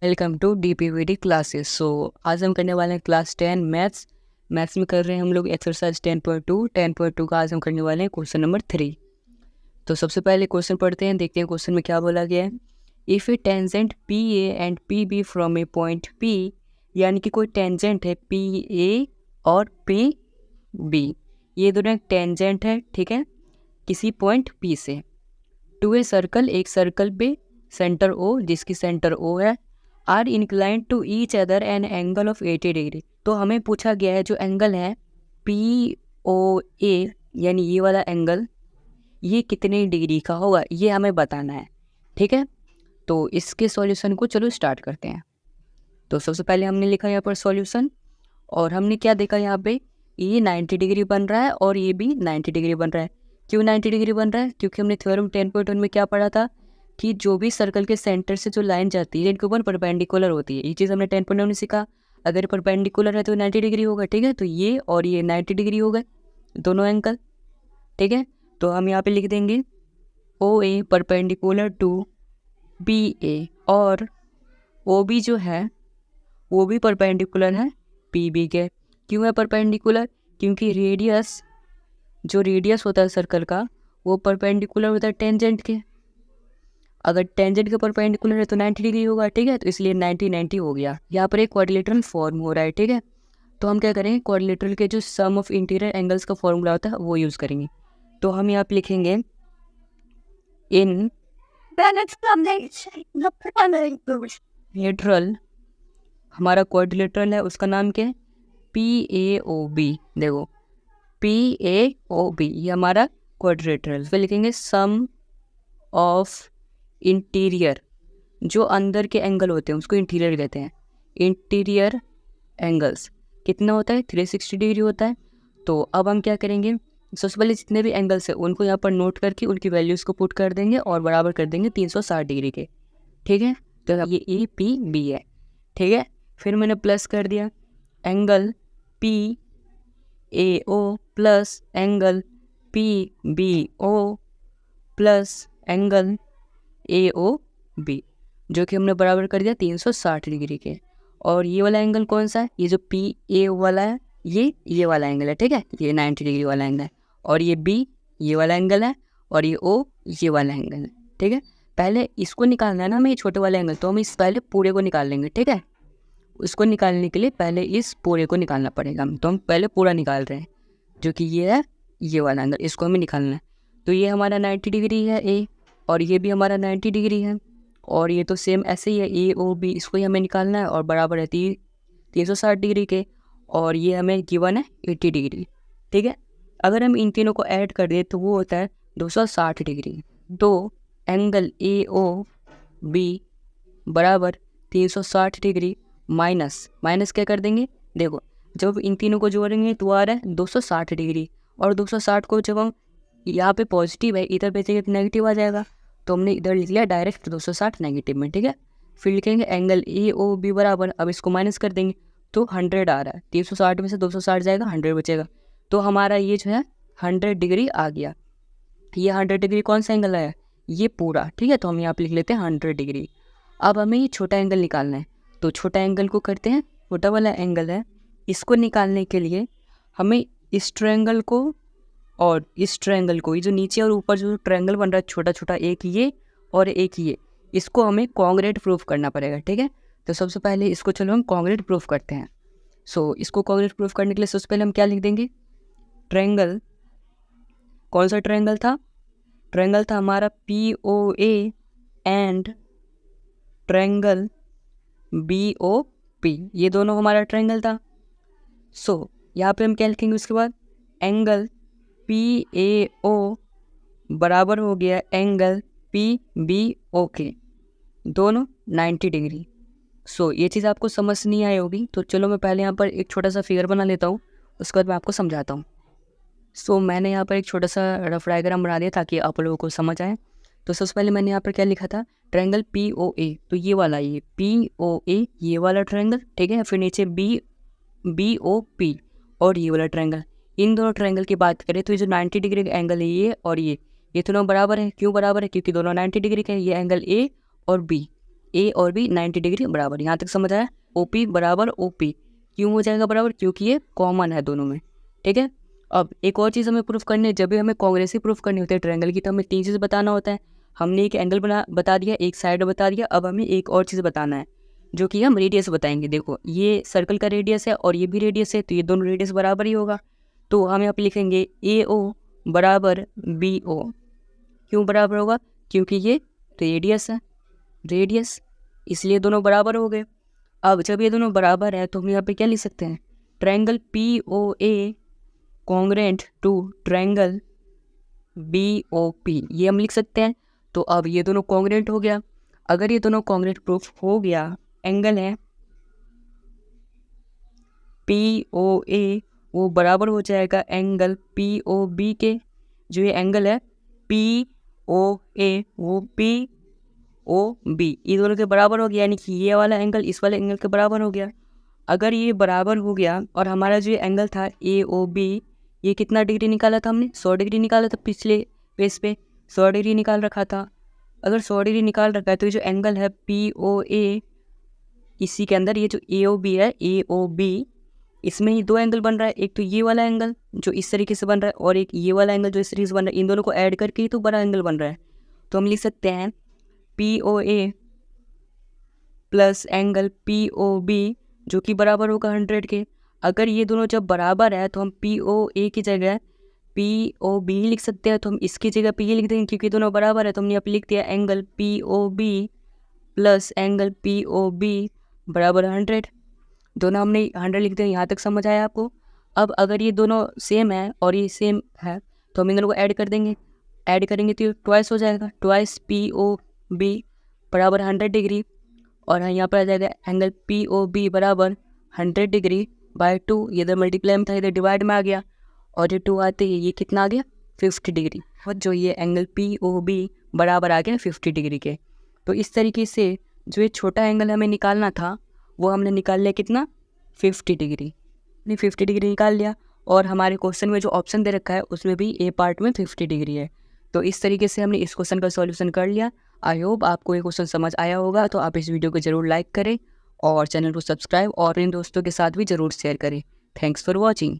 Welcome to DPVD classes. आज हम करने वाले हैं क्लास 10 मैथ्स में कर रहे हैं हम लोग एक्सरसाइज 10.2 का आज हम करने वाले हैं क्वेश्चन नंबर 3। तो सबसे पहले क्वेश्चन पढ़ते हैं, देखते हैं क्वेश्चन में क्या बोला गया है। If A tangent PA and PB from A point P, यानी कि कोई टेंजेंट है PA और PB, ये दोनों एक टेंजेंट है, ठीक है, किसी पॉइंट P से टू ए सर्कल, एक सर्कल पे सेंटर O, जिसकी सेंटर O है, are inclined to each other an angle of 80 degree. तो हमें पूछा गया है जो एंगल है POA, यानी ये वाला एंगल, ये कितने डिग्री का होगा, ये हमें बताना है, ठीक है। तो इसके सॉल्यूशन को चलो स्टार्ट करते हैं। तो सबसे पहले हमने लिखा यहाँ पर सॉल्यूशन, और हमने क्या देखा यहाँ पे, ये 90 डिग्री बन रहा है और ये भी 90 डिग्री बन रहा है। क्यों 90 डिग्री बन रहा है? क्योंकि हमने थ्योरम 10.1 में क्या पढ़ा था कि जो भी सर्कल के सेंटर से जो लाइन जाती है इनके ऊपर परपेंडिकुलर होती है। ये चीज़ हमने 10.1 में सीखा। अगर परपेंडिकुलर है तो 90 डिग्री होगा, ठीक है। तो ये और ये 90 डिग्री हो गए दोनों एंगल, ठीक है। तो हम यहाँ पे लिख देंगे OA परपेंडिकुलर टू BA, और OB जो है वो भी परपेंडिकुलर है PB के। क्यों है परपेंडिकुलर? क्योंकि जो रेडियस होता है सर्कल का वो परपेंडिकुलर होता है टेंजेंट के। अगर टेंजेंट के परपेंडिकुलर है तो 90 डिग्री होगा, ठीक है। तो इसलिए 90 हो गया। यहाँ पर एक क्वाड्रिलेटरल फॉर्म हो रहा है, ठीक है। तो हम क्या करेंगे, क्वाड्रिलेटरल के जो सम ऑफ इंटीरियर एंगल्स का फॉर्मूला होता है वो यूज़ करेंगे। तो हम यहाँ पे लिखेंगे इन लेटरल, हमारा क्वाड्रिलेटरल है उसका नाम क्या है, PAOB। देखो PAOB ये हमारा क्वाड्रिलेटरल। फिर लिखेंगे सम ऑफ इंटीरियर, जो अंदर के एंगल होते हैं उसको इंटीरियर कहते हैं। इंटीरियर एंगल्स कितना होता है, 360 डिग्री होता है। तो अब हम क्या करेंगे, सबसे पहले जितने भी एंगल्स हैं उनको यहाँ पर नोट करके उनकी वैल्यूज़ को पुट कर देंगे और बराबर कर देंगे 360 डिग्री के, ठीक है। तो ये APB है, ठीक है। फिर मैंने प्लस कर दिया angle PAO plus angle PBO plus angle AOB, जो कि हमने बराबर कर दिया 360 डिग्री के। और ये वाला एंगल कौन सा है, ये जो PA वाला है, ये वाला एंगल है, ठीक है, ये 90 डिग्री वाला एंगल है। और ये B ये वाला एंगल है, और ये O ये वाला एंगल है, ठीक है। पहले इसको निकालना है ना हमें, ये छोटे वाला एंगल, तो हम इस पहले पूरे को निकाल लेंगे, ठीक है। उसको निकालने के लिए पहले इस पूरे को निकालना पड़ेगा, तो हम पहले पूरा निकाल रहे हैं, जो कि ये है ये वाला एंगल, इसको हमें निकालना है। तो ये हमारा 90 डिग्री है A, और ये भी हमारा 90 डिग्री है, और ये तो सेम ऐसे ही है AOB, इसको ही हमें निकालना है और बराबर है 360 डिग्री के। और ये हमें गिवन है 80 डिग्री, ठीक है। अगर हम इन तीनों को ऐड कर दें तो वो होता है 260 डिग्री। तो एंगल AOB बराबर 360 डिग्री माइनस क्या कर देंगे, देखो जब इन तीनों को जोड़ेंगे तो आ रहा है 260 डिग्री, और 260 को जब हम यहाँ पे पॉजिटिव है इधर भेजेंगे तो नेगेटिव आ जाएगा, तो हमने इधर लिख लिया डायरेक्ट 260 नेगेटिव में, ठीक है। फिर लिखेंगे एंगल AOB बराबर, अब इसको माइनस कर देंगे तो 100 आ रहा है, 360 में से 260 जाएगा, 100 बचेगा। तो हमारा ये जो है 100 डिग्री आ गया। ये 100 डिग्री कौन सा एंगल है, ये पूरा, ठीक है। तो हम यहाँ पे लिख लेते हैं 100 डिग्री। अब हमें ये छोटा एंगल निकालना है, तो छोटा एंगल को करते हैं, छोटा वाला एंगल है, इसको निकालने के लिए हमें इस ट्रायंगल को और इस ट्रायंगल को, ये जो नीचे और ऊपर जो ट्रायंगल बन रहा है छोटा छोटा, एक ये और एक ये, इसको हमें कॉन्ग्रेट प्रूफ करना पड़ेगा, ठीक है। तो सबसे पहले इसको चलो हम कॉन्ग्रेट प्रूफ करते हैं। इसको कॉन्ग्रेट प्रूफ करने के लिए सबसे पहले हम क्या लिख देंगे, ट्रायंगल, कौन सा ट्रायंगल था, ट्रायंगल था हमारा POA एंड ट्रायंगल BOP, ये दोनों हमारा ट्रायंगल था। यहाँ पे हम क्या लिखेंगे, उसके बाद एंगल PAO बराबर हो गया एंगल PBO के, दोनों 90 डिग्री। ये चीज़ आपको समझ नहीं आई होगी, तो चलो मैं पहले यहाँ पर एक छोटा सा फिगर बना लेता हूँ, उसके बाद मैं आपको समझाता हूँ। मैंने यहाँ पर एक छोटा सा रफ डायग्राम बना दिया ताकि आप लोगों को समझ आए। तो सबसे पहले मैंने यहाँ पर क्या लिखा था, ट्रायंगल POA, तो ये वाला, ये POA ये वाला ट्रायंगल, ठीक है। फिर नीचे BOP और ये वाला ट्रायंगल, इन दोनों ट्रायंगल की बात करें तो ये जो 90 डिग्री का एंगल है ये और ये दोनों बराबर है। क्यों बराबर है, क्योंकि दोनों 90 डिग्री के हैं, ये एंगल A और B, ए और बी 90 डिग्री बराबर। यहाँ तक समझ आया। ओ पी बराबर ओ पी क्यों हो जाएगा बराबर? क्योंकि ये कॉमन है दोनों में, ठीक है। अब एक और चीज़ हमें प्रूफ करनी है, जब भी हमें कांग्रेसिव प्रूफ करनी होती है ट्रायंगल की, तो हमें 3 चीज़ बताना होता है। हमने एक एंगल बता दिया, एक साइड बता दिया, अब हमें एक और चीज़ बताना है जो कि हम रेडियस बताएंगे। देखो ये सर्कल का रेडियस है और ये भी रेडियस है, तो ये दोनों रेडियस बराबर ही होगा। तो हम यहाँ पे लिखेंगे ए ओ बराबर बी ओ। क्यों बराबर होगा? क्योंकि ये रेडियस है, रेडियस, इसलिए दोनों बराबर हो गए। अब जब ये दोनों बराबर है तो हम यहाँ पे क्या लिख सकते हैं? Triangle P O A congruent to triangle B O P, ये हम लिख सकते हैं। तो अब ये दोनों कॉन्ग्रेंट हो गया। अगर ये दोनों कॉन्ग्रेंट प्रूफ हो गया, एंगल है पी ओ ए वो बराबर हो जाएगा एंगल पी ओ बी के। जो ये एंगल है पी ओ ए वो पी ओ बी, ये दोनों के बराबर हो गया, यानी कि ये वाला एंगल इस वाले एंगल के बराबर हो गया। अगर ये बराबर हो गया और हमारा जो एंगल था ए ओ बी, ये कितना डिग्री निकाला था हमने? 100 डिग्री निकाला था पिछले पेज पे, 100 डिग्री निकाल रखा था। अगर 100 डिग्री निकाल रखा है तो ये जो एंगल है पी ओ ए, इसी के अंदर ये जो ए ओ बी है, ए ओ बी, इसमें ही दो एंगल बन रहा है। एक तो ये वाला एंगल जो इस तरीके से बन रहा है और एक ये वाला एंगल जो इस तरीके से बन रहा है, इन दोनों को ऐड करके ही तो बड़ा एंगल बन रहा है। तो हम लिख सकते हैं P O A plus angle P O B जो कि बराबर होगा 100 के। अगर ये दोनों जब बराबर है तो हम पी ओ ए की जगह पी ओ बी लिख सकते हैं। तो हम इसकी जगह पी ए लिख देंगे क्योंकि दोनों बराबर है। तो हमने यहाँ पे लिख दिया angle P O B plus angle P O B बराबर 100। दोनों हमने 100 लिख दिया। यहाँ तक समझ आया आपको? अब अगर ये दोनों सेम है और ये सेम है तो हम इन दोनों को ऐड कर देंगे। ऐड करेंगे तो ट्वाइस हो जाएगा, ट्वाइस पी ओ बी बराबर 100 डिग्री। और यहाँ पर आ जाएगा एंगल पी ओ बी बराबर 100 डिग्री बाय 2। ये इधर मल्टीप्लाई में था, इधर डिवाइड में आ गया और ये 2 आते ही ये कितना आ गया? 50 डिग्री। और जो ये एंगल पी ओ बी बराबर आ गया 50 डिग्री के। तो इस तरीके से जो ये छोटा एंगल हमें निकालना था वो हमने निकाल लिया कितना? 50 डिग्री। नहीं 50 डिग्री निकाल लिया। और हमारे क्वेश्चन में जो ऑप्शन दे रखा है उसमें भी ए पार्ट में 50 डिग्री है। तो इस तरीके से हमने इस क्वेश्चन का सॉल्यूशन कर लिया। आई होप आपको ये क्वेश्चन समझ आया होगा। तो आप इस वीडियो को ज़रूर लाइक करें और चैनल को सब्सक्राइब और इन दोस्तों के साथ भी ज़रूर शेयर करें। Thanks for watching.